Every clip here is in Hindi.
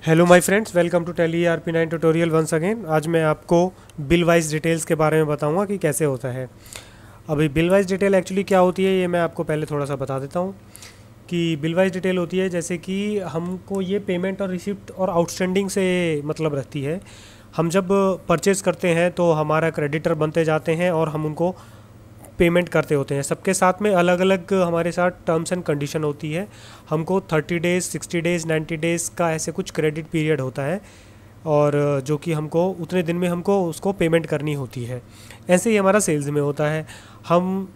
Hello my friends, welcome to Tally ERP9 tutorial once again. आज मैं आपको बिल वाइज डिटेल्स के बारे में बताऊंगा कि कैसे होता है। अभी बिल वाइज डिटेल एक्चुअली क्या होती है ये मैं आपको पहले थोड़ा सा बता देता हूँ कि बिल वाइज डिटेल होती है जैसे कि हमको ये पेमेंट और रिसिप्ट और आउटस्टैंडिंग से मतलब रखती है। हम जब परचेज़ करते हैं तो हमारा क्रेडिटर बनते जाते हैं और हम उनको पेमेंट करते होते हैं। सबके साथ में अलग अलग हमारे साथ टर्म्स एंड कंडीशन होती है। हमको 30 डेज़, 60 डेज़, 90 डेज़ का ऐसे कुछ क्रेडिट पीरियड होता है और जो कि हमको उतने दिन में हमको उसको पेमेंट करनी होती है। ऐसे ही हमारा सेल्स में होता है। हम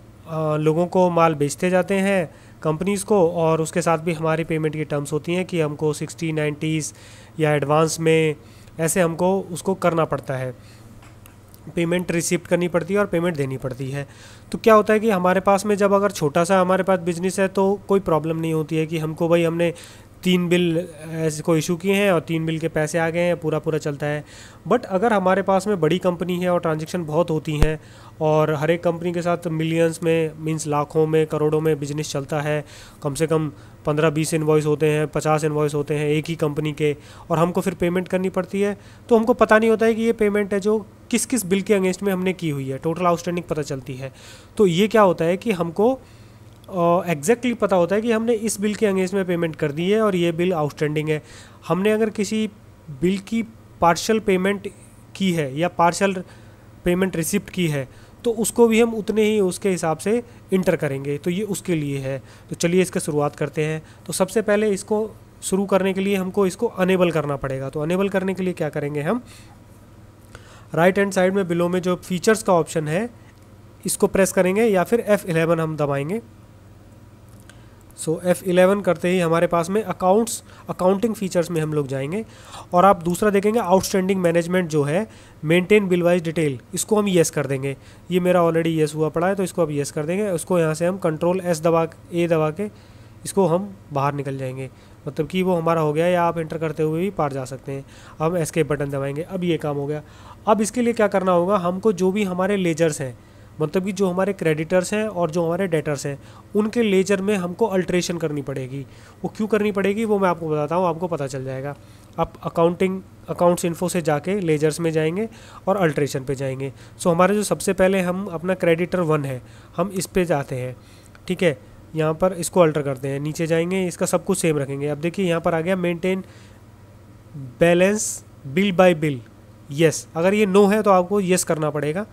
लोगों को माल बेचते जाते हैं कंपनीज़ को, और उसके साथ भी हमारी पेमेंट की टर्म्स होती हैं कि हमको 60, 90s या एडवांस में ऐसे हमको उसको करना पड़ता है। पेमेंट रिसिप्ट करनी पड़ती है और पेमेंट देनी पड़ती है। तो क्या होता है कि हमारे पास में जब अगर छोटा सा हमारे पास बिजनेस है तो कोई प्रॉब्लम नहीं होती है कि हमको भाई हमने 3 बिल ऐसे को इशू किए हैं और 3 बिल के पैसे आ गए हैं, पूरा पूरा चलता है। बट अगर हमारे पास में बड़ी कंपनी है और ट्रांजेक्शन बहुत होती हैं और हर एक कंपनी के साथ मिलियंस में मींस लाखों में करोड़ों में बिजनेस चलता है, कम से कम 15-20 इन्वॉइस होते हैं, 50 इन्वॉइस होते हैं एक ही कंपनी के, और हमको फिर पेमेंट करनी पड़ती है। तो हमको पता नहीं होता है कि ये पेमेंट है जो किस किस बिल के अगेंस्ट में हमने की हुई है, टोटल आउटस्टैंडिंग पता चलती है। तो ये क्या होता है कि हमको एग्जैक्टली पता होता है कि हमने इस बिल के अगेंस्ट में पेमेंट कर दी है और ये बिल आउटस्टैंडिंग है। हमने अगर किसी बिल की पार्शियल पेमेंट की है या पार्शियल पेमेंट रिसिप्ट की है तो उसको भी हम उतने ही उसके हिसाब से इंटर करेंगे। तो ये उसके लिए है। तो चलिए इसका शुरुआत करते हैं। तो सबसे पहले इसको शुरू करने के लिए हमको इसको अनेबल करना पड़ेगा। तो अनेबल करने के लिए क्या करेंगे, हम राइट हैंड साइड में बिलो में जो फीचर्स का ऑप्शन है इसको प्रेस करेंगे या फिर F11 हम दबाएंगे। सो F11 करते ही हमारे पास में अकाउंटिंग फीचर्स में हम लोग जाएंगे और आप दूसरा देखेंगे आउटस्टैंडिंग मैनेजमेंट जो है, मेंटेन बिल वाइज डिटेल, इसको हम येस कर देंगे। ये मेरा ऑलरेडी येस हुआ पड़ा है तो इसको अब येस कर देंगे। उसको यहाँ से हम कंट्रोल दबा के इसको हम बाहर निकल जाएंगे, मतलब कि वो हमारा हो गया, या आप एंटर करते हुए भी पार जा सकते हैं। अब हम एस्केप बटन दबाएंगे। अब ये काम हो गया। अब इसके लिए क्या करना होगा, हमको जो भी हमारे लेजर्स हैं, मतलब कि जो हमारे क्रेडिटर्स हैं और जो हमारे डेटर्स हैं, उनके लेजर में हमको अल्ट्रेशन करनी पड़ेगी। वो क्यों करनी पड़ेगी वो मैं आपको बताता हूँ, आपको पता चल जाएगा। आप अकाउंट्स इन्फो से जाके लेजर्स में जाएंगे और अल्ट्रेशन पे जाएंगे। सो हमारे जो सबसे पहले हम अपना क्रेडिटर 1 है, हम इस पे जाते हैं। ठीक है, यहाँ पर इसको अल्टर करते हैं, नीचे जाएंगे, इसका सब कुछ सेम रखेंगे। अब देखिए यहाँ पर आ गया maintain balance bill bye bill, yes. अगर ये नो है तो आपको यस करना पड़ेगा।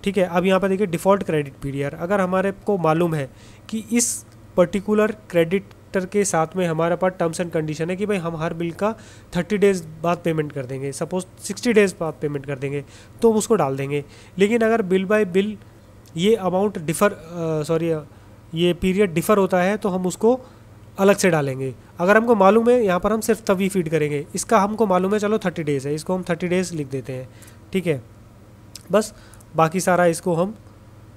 ठीक है, अब यहाँ पर देखिए डिफ़ॉल्ट क्रेडिट पीरियड, अगर हमारे को मालूम है कि इस पर्टिकुलर क्रेडिटर के साथ में हमारे पास टर्म्स एंड कंडीशन है कि भाई हम हर बिल का 30 डेज़ बाद पेमेंट कर देंगे, सपोज 60 डेज़ बाद पेमेंट कर देंगे, तो हम उसको डाल देंगे। लेकिन अगर बिल बाय बिल ये अमाउंट ये पीरियड डिफ़र होता है तो हम उसको अलग से डालेंगे। अगर हमको मालूम है, यहाँ पर हम सिर्फ तभी फीड करेंगे। इसका हमको मालूम है चलो 30 डेज़ है, इसको हम 30 डेज़ लिख देते हैं। ठीक है, बस बाकी सारा इसको हम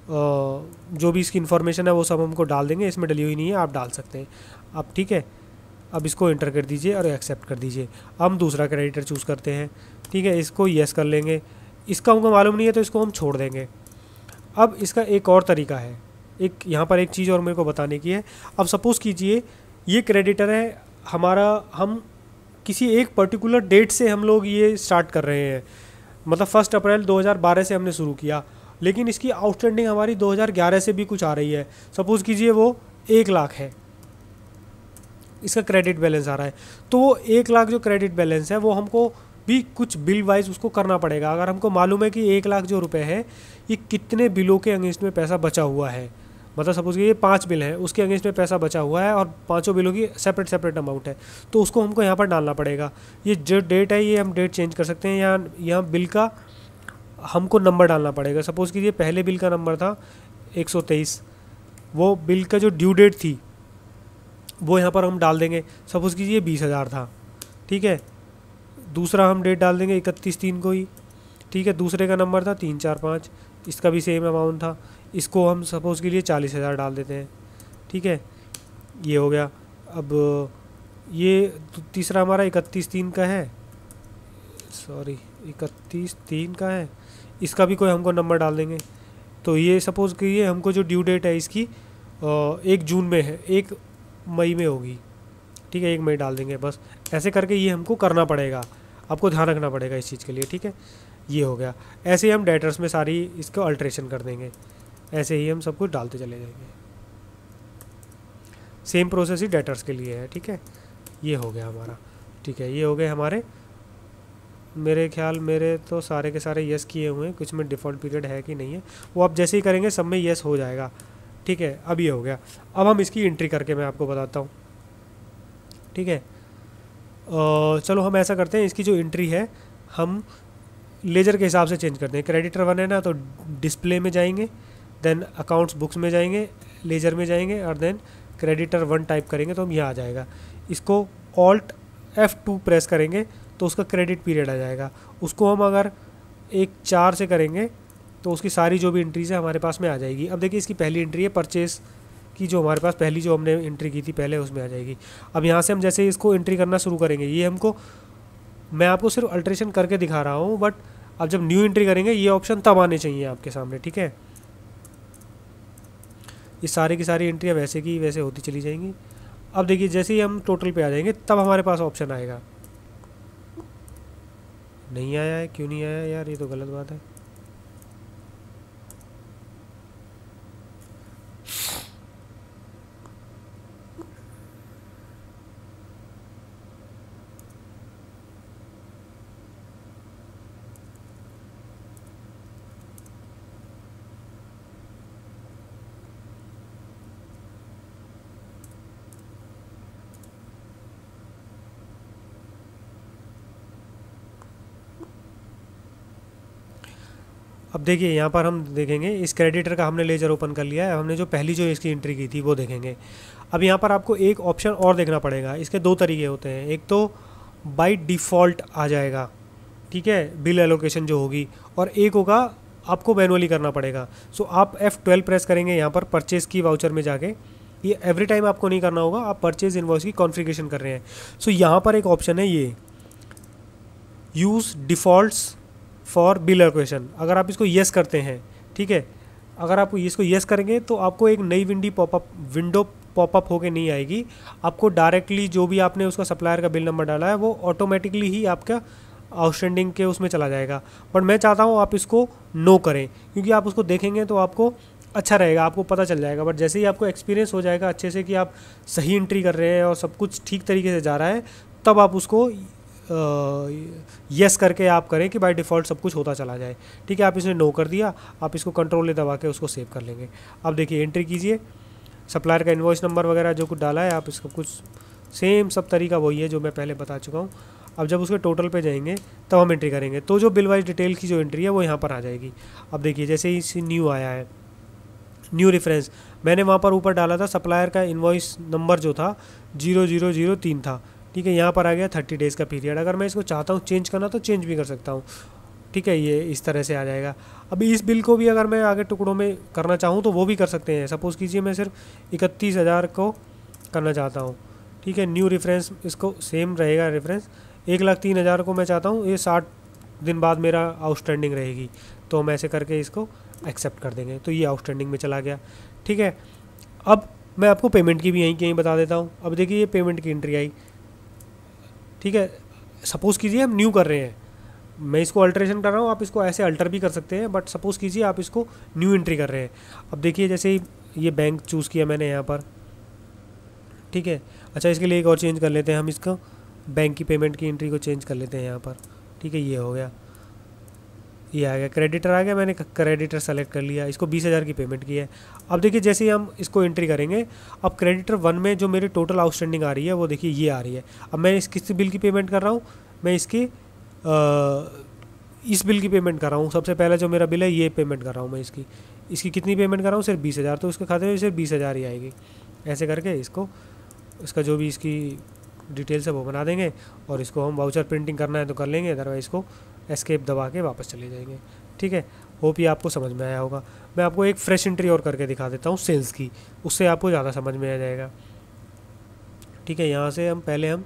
जो भी इसकी इन्फॉर्मेशन है वो सब हमको डाल देंगे, इसमें डली हुई नहीं है, आप डाल सकते हैं। अब ठीक है, अब इसको एंटर कर दीजिए और एक्सेप्ट कर दीजिए। हम दूसरा क्रेडिटर चूज़ करते हैं। ठीक है, इसको येस कर लेंगे। इसका हमको मालूम नहीं है तो इसको हम छोड़ देंगे। अब इसका एक और तरीका है, एक यहाँ पर एक चीज़ और मेरे को बताने की है। अब सपोज़ कीजिए ये क्रेडिटर है हमारा, हम किसी एक पर्टिकुलर डेट से हम लोग ये स्टार्ट कर रहे हैं, मतलब 1 अप्रैल 2012 से हमने शुरू किया, लेकिन इसकी आउटस्टैंडिंग हमारी 2011 से भी कुछ आ रही है। सपोज़ कीजिए वो 1 लाख है, इसका क्रेडिट बैलेंस आ रहा है। तो वो 1 लाख जो क्रेडिट बैलेंस है वो हमको भी कुछ बिल वाइज उसको करना पड़ेगा। अगर हमको मालूम है कि 1 लाख जो रुपए है ये कितने बिलों के अगेंस्ट में पैसा बचा हुआ है, मतलब सपोज ये 5 बिल हैं, उसके अगेंस्ट में पैसा बचा हुआ है और 5 बिलों की सेपरेट अमाउंट है, तो उसको हमको यहाँ पर डालना पड़ेगा। ये जो डेट है ये हम डेट चेंज कर सकते हैं, यहाँ बिल का हमको नंबर डालना पड़ेगा। सपोज़ कीजिए पहले बिल का नंबर था 123, वो बिल का जो ड्यू डेट थी वो यहाँ पर हम डाल देंगे। सपोज़ कीजिए 20,000 था। ठीक है, दूसरा हम डेट डाल देंगे 31/3 को ही। ठीक है, दूसरे का नंबर था 345, इसका भी सेम अमाउंट था, इसको हम सपोज़ के लिए 40,000 डाल देते हैं। ठीक है, ये हो गया। अब ये तीसरा हमारा 31/3 का है, 31/3 का है, इसका भी कोई हमको नंबर डाल देंगे। तो ये सपोज़ कीजिए हमको जो ड्यू डेट है इसकी 1 जून में है, 1 मई में होगी, ठीक है, 1 मई डाल देंगे बस। ऐसे करके ये हमको करना पड़ेगा, आपको ध्यान रखना पड़ेगा इस चीज़ के लिए, ठीक है। ये हो गया। ऐसे ही हम डेटर्स में सारी इसको अल्ट्रेशन कर देंगे, ऐसे ही हम सब कुछ डालते चले जाएंगे। सेम प्रोसेस ही डेटर्स के लिए है, ठीक है। ये हो गया हमारा, ठीक है। ये हो गए हमारे, मेरे ख्याल मेरे तो सारे के सारे यस किए हुए हैं, कुछ में डिफ़ॉल्ट पीरियड है कि नहीं है वो आप जैसे ही करेंगे सब में यस हो जाएगा, ठीक है। अब ये हो गया। अब हम इसकी एंट्री करके मैं आपको बताता हूँ, ठीक है। चलो हम ऐसा करते हैं, इसकी जो एंट्री है हम लेजर के हिसाब से चेंज करते हैं। क्रेडिटर 1 है ना, तो डिस्प्ले में जाएंगे, देन अकाउंट्स बुक्स में जाएंगे, लेजर में जाएंगे और देन क्रेडिटर 1 टाइप करेंगे तो हम यहाँ आ जाएगा। इसको ऑल्ट F2 प्रेस करेंगे तो उसका क्रेडिट पीरियड आ जाएगा। उसको हम अगर 1-4 से करेंगे तो उसकी सारी जो भी एंट्रीज है हमारे पास में आ जाएगी। अब देखिए इसकी पहली एंट्री है परचेस की, जो हमारे पास पहली जो हमने एंट्री की थी पहले उसमें आ जाएगी। अब यहाँ से हम जैसे ही इसको एंट्री करना शुरू करेंगे, ये हमको, मैं आपको सिर्फ अल्ट्रेशन करके दिखा रहा हूँ, बट अब जब न्यू एंट्री करेंगे ये ऑप्शन तब आने चाहिए आपके सामने, ठीक है। ये सारी की सारी एंट्रियाँ वैसे की वैसे होती चली जाएंगी। अब देखिए जैसे ही हम टोटल पे आ जाएंगे तब हमारे पास ऑप्शन आएगा। नहीं आया है, क्यों नहीं आया यार, ये तो गलत बात है। अब देखिए यहाँ पर हम देखेंगे इस क्रेडिटर का हमने लेजर ओपन कर लिया है, हमने जो पहली जो इसकी एंट्री की थी वो देखेंगे। अब यहाँ पर आपको एक ऑप्शन और देखना पड़ेगा। इसके 2 तरीके होते हैं, एक तो बाय डिफ़ॉल्ट आ जाएगा, ठीक है, बिल एलोकेशन जो होगी, और एक होगा आपको मैनुअली करना पड़ेगा। सो आप F12 प्रेस करेंगे यहाँ पर परचेज़ की वाउचर में जाके। ये एवरी टाइम आपको नहीं करना होगा, आप परचेज़ इनवॉइस की कॉन्फ़िगरेशन कर रहे हैं। सो यहाँ पर एक ऑप्शन है ये use defaults for bill allocation. अगर आप इसको येस करते हैं, ठीक है, अगर आप इसको येस करेंगे तो आपको एक नई विंडो पॉपअप होके नहीं आएगी। आपको डायरेक्टली जो भी आपने उसका सप्लायर का बिल नंबर डाला है वो ऑटोमेटिकली ही आपका आउटस्टैंडिंग के उसमें चला जाएगा। बट मैं चाहता हूँ आप इसको नो करें, क्योंकि आप उसको देखेंगे तो आपको अच्छा रहेगा, आपको पता चल जाएगा। बट जैसे ही आपको एक्सपीरियंस हो जाएगा अच्छे से कि आप सही एंट्री कर रहे हैं और सब कुछ ठीक तरीके से जा रहा है, तब आप उसको यस करके आप करें कि बाय डिफ़ॉल्ट सब कुछ होता चला जाए, ठीक है। आप इसने नो कर दिया, आप इसको कंट्रोल दबा के उसको सेव कर लेंगे। अब देखिए एंट्री कीजिए, सप्लायर का इनवॉइस नंबर वगैरह जो कुछ डाला है आप इसको कुछ सेम सब तरीका वही है जो मैं पहले बता चुका हूँ। अब जब उसके टोटल पे जाएंगे तब हम एंट्री करेंगे, तो जो बिल वाइज डिटेल की जो एंट्री है वो यहाँ पर आ जाएगी। अब देखिए जैसे ही न्यू आया है, न्यू रेफरेंस, मैंने वहाँ पर ऊपर डाला था सप्लायर का इनवॉइस नंबर जो था 0003 था, ठीक है। यहाँ पर आ गया 30 डेज़ का पीरियड। अगर मैं इसको चाहता हूँ चेंज करना तो चेंज भी कर सकता हूँ, ठीक है। ये इस तरह से आ जाएगा। अभी इस बिल को भी अगर मैं आगे टुकड़ों में करना चाहूँ तो वो भी कर सकते हैं। सपोज़ कीजिए मैं सिर्फ 31,000 को करना चाहता हूँ, ठीक है। न्यू रेफरेंस इसको सेम रहेगा, रेफरेंस 1,03,000 को मैं चाहता हूँ ये 60 दिन बाद मेरा आउटस्टैंडिंग रहेगी, तो हम ऐसे करके इसको एक्सेप्ट कर देंगे, तो ये आउटस्टैंडिंग में चला गया, ठीक है। अब मैं आपको पेमेंट की भी यहीं कहीं बता देता हूँ। अब देखिए ये पेमेंट की एंट्री आई, ठीक है। सपोज़ कीजिए हम न्यू कर रहे हैं, मैं इसको अल्ट्रेशन कर रहा हूँ, आप इसको ऐसे अल्टर भी कर सकते हैं, बट सपोज़ कीजिए आप इसको न्यू एंट्री कर रहे हैं। अब देखिए जैसे ही ये बैंक चूज़ किया मैंने यहाँ पर, ठीक है। अच्छा इसके लिए एक और चेंज कर लेते हैं हम, इसको बैंक की पेमेंट की एंट्री को चेंज कर लेते हैं यहाँ पर, ठीक है। ये हो गया, ये आ गया, क्रेडिटर आ गया, मैंने क्रेडिटर सेलेक्ट कर लिया, इसको 20,000 की पेमेंट की है। अब देखिए जैसे ही हम इसको एंट्री करेंगे, अब क्रेडिटर 1 में जो मेरी टोटल आउटस्टैंडिंग आ रही है वो देखिए ये आ रही है। अब मैं इस किस बिल की पेमेंट कर रहा हूँ, मैं इसकी इस बिल की पेमेंट कर रहा हूँ। सबसे पहले जो मेरा बिल है ये पेमेंट कर रहा हूँ मैं, इसकी कितनी पेमेंट कर रहा हूँ, सिर्फ 20,000, तो इसके खाते में सिर्फ 20,000 ही आएगी। ऐसे करके इसको, इसका जो भी इसकी डिटेल्स है वो बना देंगे, और इसको हम वाउचर प्रिंटिंग करना है तो कर लेंगे, अदरवाइज़ इसको एस्केप दबा के वापस चले जाएंगे, ठीक है। होप ये आपको समझ में आया होगा। मैं आपको एक फ्रेश एंट्री और करके दिखा देता हूँ सेल्स की, उससे आपको ज़्यादा समझ में आ जाएगा, ठीक है। यहाँ से हम पहले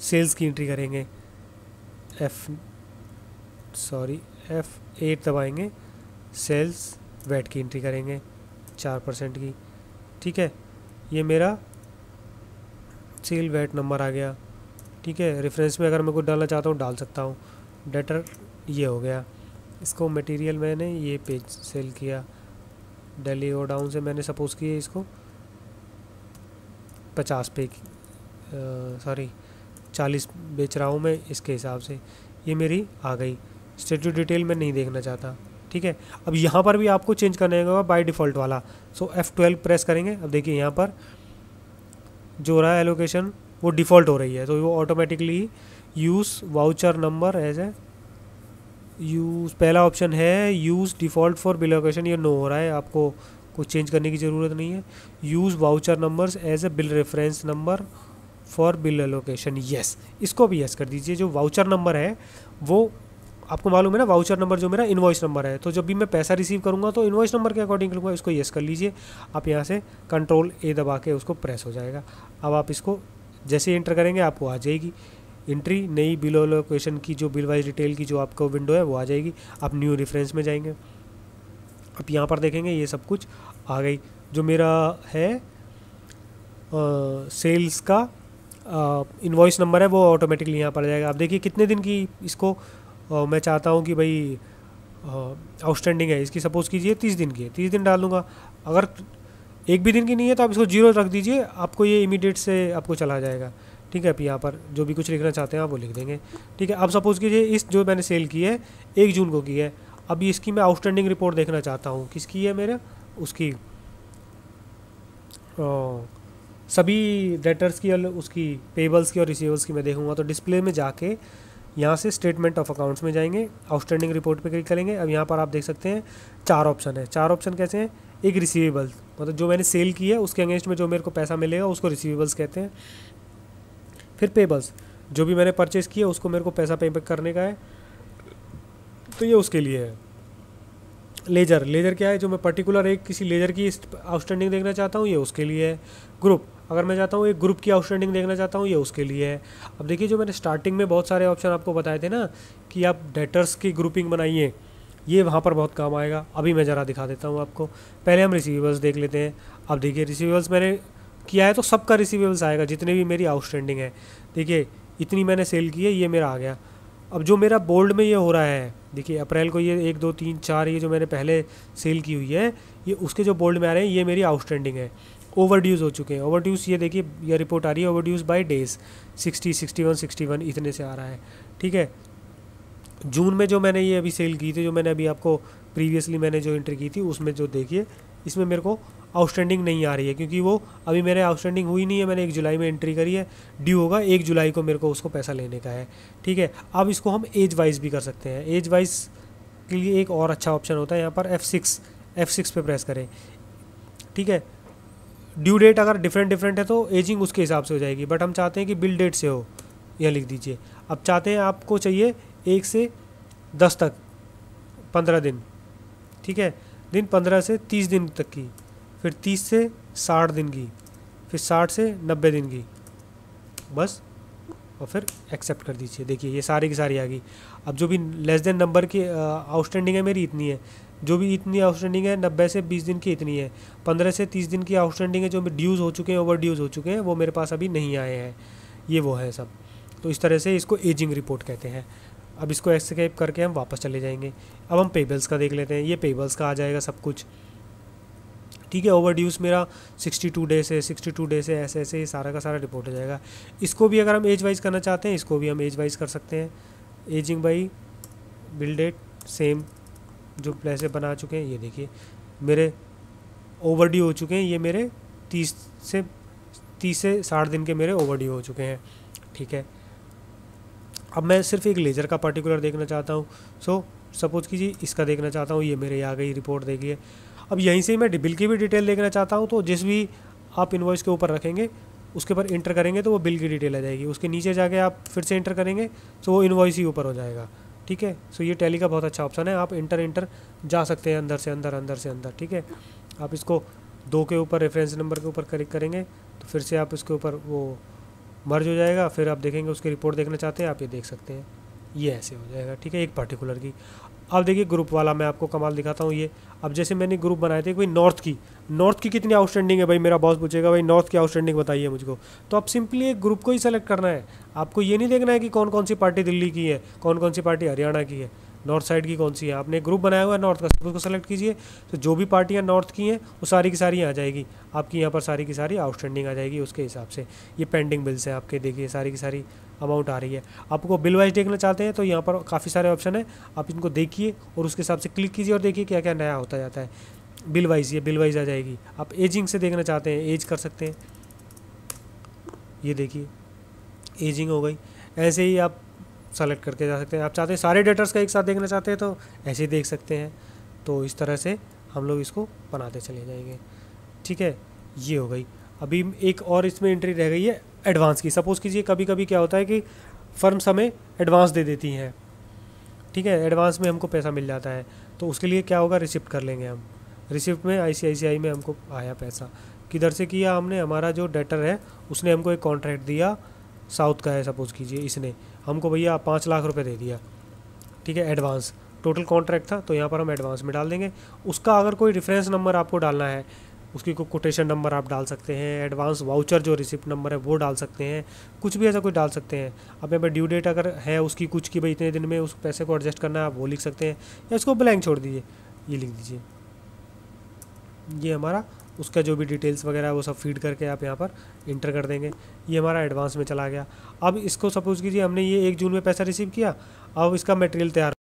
सेल्स की एंट्री करेंगे, F8 दबाएंगे, सेल्स वेट की एंट्री करेंगे 4% की, ठीक है। ये मेरा सेल वैट नंबर आ गया, ठीक है। रेफरेंस में अगर मैं कुछ डालना चाहता हूँ डाल सकता हूँ। डेटर ये हो गया, इसको मटेरियल मैंने ये पेज सेल किया, दिल्ली और डाउन से मैंने सपोज़ किया इसको 50 पे सॉरी 40 बेच रहा हूँ मैं, इसके हिसाब से ये मेरी आ गई। स्टेटस डिटेल मैं नहीं देखना चाहता, ठीक है। अब यहाँ पर भी आपको चेंज करना होगा बाय डिफ़ॉल्ट वाला। सो F12 प्रेस करेंगे। अब देखिए यहाँ पर जो हो रहा है एलोकेशन वो डिफ़ॉल्ट हो रही है, तो वो automatically use voucher number as a use, पहला ऑप्शन है use default for bill allocation, ये नो हो रहा है, आपको कुछ चेंज करने की ज़रूरत नहीं है। Use voucher numbers as a bill reference number for bill allocation, yes, इसको भी यस कर दीजिए। जो वाउचर नंबर है वो आपको मालूम है ना, वाउचर नंबर जो मेरा इनवॉइस नंबर है, तो जब भी मैं पैसा रिसीव करूँगा तो इनवॉइस नंबर के अकॉर्डिंग लूँगा, इसको यस कर लीजिए। आप यहाँ से कंट्रोल ए दबा के उसको प्रेस हो जाएगा। अब आप इसको जैसे ही एंटर करेंगे आपको आ जाएगी एंट्री, नई बिल एलोकेशन की जो बिल वाइज डिटेल की जो आपको विंडो है वो आ जाएगी। आप न्यू रेफरेंस में जाएंगे, अब यहाँ पर देखेंगे ये सब कुछ आ गई। जो मेरा है सेल्स का इनवॉइस नंबर है वो ऑटोमेटिकली यहाँ पर आ जाएगा। अब देखिए कितने दिन की इसको मैं चाहता हूँ कि भाई आउटस्टैंडिंग है, इसकी सपोज़ कीजिए 30 दिन की है, 30 दिन डाल दूँगा। अगर एक भी दिन की नहीं है तो आप इसको 0 रख दीजिए, आपको ये इमीडिएट से आपको चला जाएगा, ठीक है। अब यहाँ पर जो भी कुछ लिखना चाहते हैं आप वो लिख देंगे, ठीक है। अब सपोज़ कीजिए इस जो मैंने सेल की है 1 जून को की है, अब इसकी मैं आउटस्टैंडिंग रिपोर्ट देखना चाहता हूँ, किसकी है मेरे, उसकी सभी डेटर्स की और उसकी पेबल्स की और रिसीवर्स की मैं देखूँगा। तो डिस्प्ले में जाके यहाँ से स्टेटमेंट ऑफ अकाउंट्स में जाएंगे, आउटस्टैंडिंग रिपोर्ट पे क्लिक करेंगे। अब यहाँ पर आप देख सकते हैं 4 ऑप्शन है। 4 ऑप्शन कैसे हैं, एक रिसीवेबल, मतलब जो मैंने सेल की है उसके अगेंस्ट में जो मेरे को पैसा मिलेगा उसको रिसीवेबल्स कहते हैं। फिर पेबल्स, जो भी मैंने परचेज़ किया उसको मेरे को पैसा पे करने का है, तो ये उसके लिए है। लेजर, लेजर क्या है, जो मैं पर्टिकुलर एक किसी लेजर की आउटस्टैंडिंग देखना चाहता हूँ ये उसके लिए है। ग्रुप, अगर मैं चाहता हूँ एक ग्रुप की आउटस्टैंडिंग देखना चाहता हूँ ये उसके लिए है। अब देखिए जो मैंने स्टार्टिंग में बहुत सारे ऑप्शन आपको बताए थे ना कि आप डेटर्स की ग्रुपिंग बनाइए, ये वहाँ पर बहुत काम आएगा। अभी मैं ज़रा दिखा देता हूँ आपको। पहले हम रिसीवेबल्स देख लेते हैं। अब देखिए रिसीवेबल्स मैंने किया है तो सबका रिसीवेबल्स आएगा जितने भी मेरी आउटस्टैंडिंग है। देखिए इतनी मैंने सेल की है, ये मेरा आ गया। अब जो मेरा बोल्ड में ये हो रहा है, देखिए अप्रैल को ये 1 2 3 4 ये जो मैंने पहले सेल की हुई है ये उसके जो बोल्ड में आ रहे हैं ये मेरी आउटस्टैंडिंग है। ओवरड्यूज़ हो चुके हैं, ओवरड्यूज़ ये देखिए ये रिपोर्ट आ रही है ओवरड्यूज़ बाय डेज 60 61 61 इतने से आ रहा है, ठीक है। जून में जो मैंने ये अभी सेल की थी, जो मैंने अभी आपको प्रीवियसली मैंने जो एंट्री की थी उसमें जो देखिए इसमें मेरे को आउटस्टैंडिंग नहीं आ रही है क्योंकि वो अभी मेरे आउटस्टैंडिंग हुई नहीं है। मैंने 1 जुलाई में एंट्री करी है, ड्यू होगा 1 जुलाई को मेरे को उसको पैसा लेने का है, ठीक है। अब इसको हम एज वाइज भी कर सकते हैं। एज वाइज के लिए एक और अच्छा ऑप्शन होता है, यहाँ पर F6 पे प्रेस करें, ठीक है। ड्यू डेट अगर डिफरेंट है तो एजिंग उसके हिसाब से हो जाएगी, बट हम चाहते हैं कि बिल डेट से हो, यह लिख दीजिए। अब चाहते हैं आपको चाहिए 1 से 10 तक 15 दिन, ठीक है। दिन 15 से 30 दिन तक की, फिर 30 से 60 दिन की, फिर 60 से 90 दिन की, बस, और फिर एक्सेप्ट कर दीजिए। देखिए ये सारी की सारी आ गई। अब जो भी लेस देन नंबर की आउटस्टैंडिंग है मेरी इतनी है, जो भी इतनी आउटस्टैंडिंग है 90 से 20 दिन की इतनी है, 15 से 30 दिन की आउटस्टैंडिंग है जो ड्यूज़ हो चुके हैं, ओवर ड्यूज़ हो चुके हैं, वो मेरे पास अभी नहीं आए हैं, ये वो है सब। तो इस तरह से इसको एजिंग रिपोर्ट कहते हैं। अब इसको एस्केप करके हम वापस चले जाएंगे। अब हम पेबल्स का देख लेते हैं। ये पेबल्स का आ जाएगा सब कुछ, ठीक है। ओवरड्यूज मेरा 62 डे से 62 डे से ऐसे ऐसे सारा का सारा रिपोर्ट हो जाएगा। इसको भी अगर हम एज वाइज करना चाहते हैं इसको भी हम एज वाइज कर सकते हैं। Ageing by bill date same जो पैसे बना चुके हैं, ये देखिए मेरे ओवरड्यू हो चुके हैं, ये मेरे 30 से 60 दिन के मेरे ओवरड्यू हो चुके हैं, ठीक है। अब मैं सिर्फ एक लेजर का पर्टिकुलर देखना चाहता हूँ, सो सपोज कीजिए इसका देखना चाहता हूँ, ये मेरे आ गई रिपोर्ट देखिए। अब यहीं से मैं बिल की भी डिटेल देखना चाहता हूँ, तो जिस भी आप इनवॉइस के ऊपर रखेंगे उसके ऊपर इंटर करेंगे तो वो बिल की डिटेल आ जाएगी। उसके नीचे जाके आप फिर से इंटर करेंगे तो वो इनवॉइस ही ऊपर हो जाएगा, ठीक है। सो ये टैली का बहुत अच्छा ऑप्शन है, आप इंटर जा सकते हैं अंदर से अंदर, ठीक है। आप इसको 2 के ऊपर रेफरेंस नंबर के ऊपर क्लिक करेंगे तो फिर से आप इसके ऊपर वो मर्ज हो जाएगा। फिर आप देखेंगे उसकी रिपोर्ट देखना चाहते हैं आप ये देख सकते हैं, ये ऐसे हो जाएगा, ठीक है, एक पर्टिकुलर की। अब देखिए ग्रुप वाला मैं आपको कमाल दिखाता हूँ ये। अब जैसे मैंने ग्रुप बनाए थे कोई नॉर्थ की कितनी आउटस्टैंडिंग है भाई, मेरा बॉस पूछेगा भाई नॉर्थ की आउटस्टैंडिंग बताइए मुझको, तो आप सिंपली एक ग्रुप को ही सेलेक्ट करना है। आपको ये नहीं देखना है कि कौन कौन सी पार्टी दिल्ली की है, कौन कौन सी पार्टी हरियाणा की है, नॉर्थ साइड की कौन सी है। आपने ग्रुप बनाया हुआ है नॉर्थ का, सब उसको सेलेक्ट कीजिए, तो जो भी पार्टियाँ नॉर्थ की हैं वो सारी की सारी आ जाएगी आपकी यहाँ पर, सारी की सारी आउटस्टैंडिंग आ जाएगी उसके हिसाब से। ये पेंडिंग बिल्स हैं आपके, देखिए सारी की सारी अमाउंट आ रही है। आपको बिल वाइज देखना चाहते हैं तो यहाँ पर काफ़ी सारे ऑप्शन है, आप इनको देखिए और उसके हिसाब से क्लिक कीजिए और देखिए क्या क्या नया होता जाता है। बिल वाइज, ये बिल वाइज आ जाएगी। आप एजिंग से देखना चाहते हैं एज कर सकते हैं, ये देखिए एजिंग हो गई। ऐसे ही आप सेलेक्ट करके जा सकते हैं। आप चाहते हैं सारे डेटर्स का एक साथ देखना चाहते हैं तो ऐसे ही देख सकते हैं। तो इस तरह से हम लोग इसको बनाते चले जाएंगे। ठीक है, ये हो गई। अभी एक और इसमें एंट्री रह गई है एडवांस की। सपोज़ कीजिए कभी कभी क्या होता है कि फर्म्स हमें एडवांस दे देती हैं, ठीक है, एडवांस में हमको पैसा मिल जाता है, तो उसके लिए क्या होगा, रिसिप्ट कर लेंगे हम। रिसिप्ट में ICICI में हमको आया पैसा, किधर से किया हमने, हमारा जो डेटर है उसने हमको एक कॉन्ट्रैक्ट दिया, साउथ का है सपोज़ कीजिए, इसने हमको भैया 5 लाख रुपए दे दिया, ठीक है, एडवांस। टोटल कॉन्ट्रैक्ट था तो यहाँ पर हम एडवांस में डाल देंगे। उसका अगर कोई रेफरेंस नंबर आपको डालना है, उसकी कोई कोटेशन नंबर आप डाल सकते हैं, एडवांस वाउचर जो रिसिप्ट नंबर है वो डाल सकते हैं, कुछ भी ऐसा कुछ डाल सकते हैं। अब यहाँ पर ड्यू डेट अगर है उसकी कुछ कि भाई इतने दिन में उस पैसे को एडजस्ट करना है, आप वो लिख सकते हैं, या इसको ब्लैंक छोड़ दीजिए, ये लिख दीजिए। ये हमारा उसका जो भी डिटेल्स वगैरह है वो सब फीड करके आप यहाँ पर इंटर कर देंगे। ये हमारा एडवांस में चला गया। अब इसको सपोज़ कीजिए हमने ये 1 जून में पैसा रिसीव किया, अब इसका मटेरियल तैयार